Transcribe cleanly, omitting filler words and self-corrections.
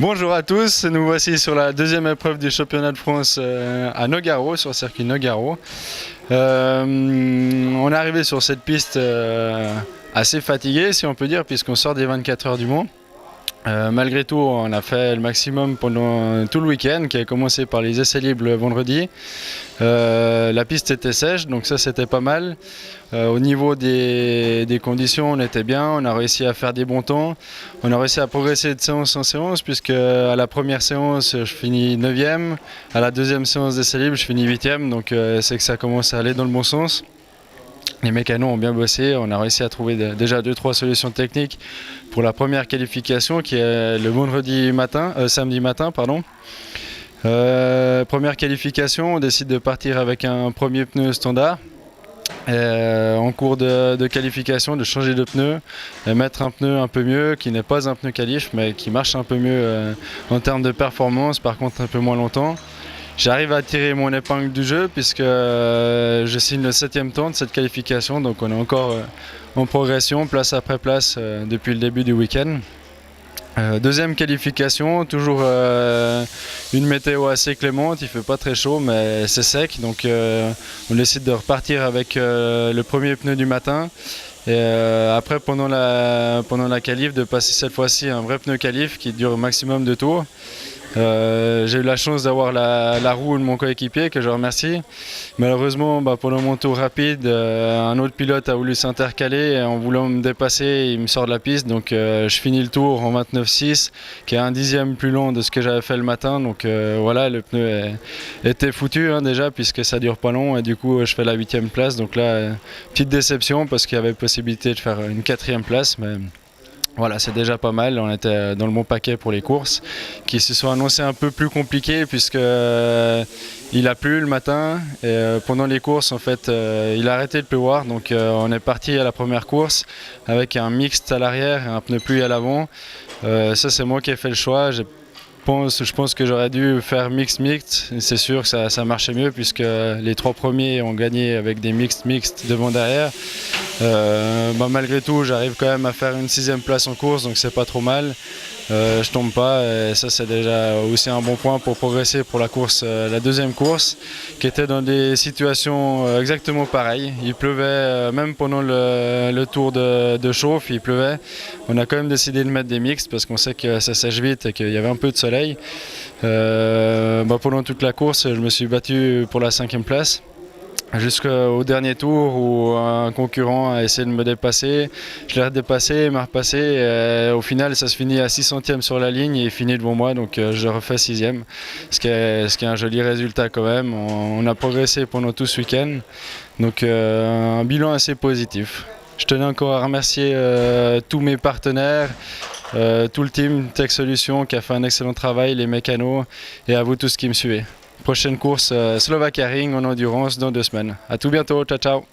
Bonjour à tous, nous voici sur la deuxième épreuve du championnat de France à Nogaro, sur le circuit Nogaro. On est arrivé sur cette piste assez fatigué, si on peut dire, puisqu'on sort des 24 heures du Mans. Malgré tout, on a fait le maximum pendant tout le week-end, qui a commencé par les essais libres le vendredi. La piste était sèche, donc ça c'était pas mal. Au niveau des conditions, on était bien, on a réussi à faire des bons temps. On a réussi à progresser de séance en séance, puisque à la première séance, je finis 9e. À la deuxième séance d'essais libres, je finis 8e, donc c'est que ça commence à aller dans le bon sens. Les mécanos ont bien bossé, on a réussi à trouver déjà 2-3 solutions techniques pour la première qualification qui est le samedi matin. Première qualification, on décide de partir avec un premier pneu standard. En cours de qualification, de changer de pneu, et mettre un pneu un peu mieux, qui n'est pas un pneu qualif, mais qui marche un peu mieux en termes de performance, par contre un peu moins longtemps. J'arrive à tirer mon épingle du jeu puisque je signe le 7e temps de cette qualification, donc on est encore en progression, place après place depuis le début du week-end. Deuxième qualification, toujours une météo assez clémente, il fait pas très chaud mais c'est sec, donc on décide de repartir avec le premier pneu du matin. Et après pendant la qualif de passer cette fois-ci un vrai pneu qualif qui dure au maximum de tours. J'ai eu la chance d'avoir la roue de mon coéquipier que je remercie. Malheureusement, pendant mon tour rapide, un autre pilote a voulu s'intercaler et en voulant me dépasser, il me sort de la piste. Donc je finis le tour en 29,6, qui est un dixième plus long de ce que j'avais fait le matin. Donc voilà, le pneu était foutu déjà puisque ça dure pas long et du coup je fais la 8e place. Donc là, petite déception parce qu'il y avait possibilité de faire une 4e place. Mais voilà, c'est déjà pas mal, on était dans le bon paquet pour les courses qui se sont annoncées un peu plus compliquées puisque il a plu le matin et pendant les courses en fait il a arrêté de pleuvoir, donc on est parti à la première course avec un mixte à l'arrière et un pneu pluie à l'avant. Ça c'est moi qui ai fait le choix. Je pense que j'aurais dû faire mixte, c'est sûr que ça marchait mieux puisque les 3 premiers ont gagné avec des mixtes devant derrière. Malgré tout, j'arrive quand même à faire une 6e place en course, donc c'est pas trop mal. Je tombe pas et ça c'est déjà aussi un bon point pour progresser pour la course, la deuxième course, qui était dans des situations exactement pareilles. Il pleuvait même pendant le tour de chauffe, il pleuvait. On a quand même décidé de mettre des mixtes parce qu'on sait que ça sèche vite et qu'il y avait un peu de soleil. Pendant toute la course, je me suis battu pour la 5e place. Jusqu'au dernier tour où un concurrent a essayé de me dépasser, je l'ai redépassé, il m'a repassé et au final ça se finit à 6 centièmes sur la ligne et il finit devant moi, donc je refais 6e, ce qui est un joli résultat quand même. On a progressé pendant tout ce week-end, donc un bilan assez positif. Je tenais encore à remercier tous mes partenaires, tout le team Tech Solutions qui a fait un excellent travail, les mécanos et à vous tous qui me suivez. Prochaine course Slovakia Ring en endurance dans 2 semaines. A tout bientôt, ciao ciao.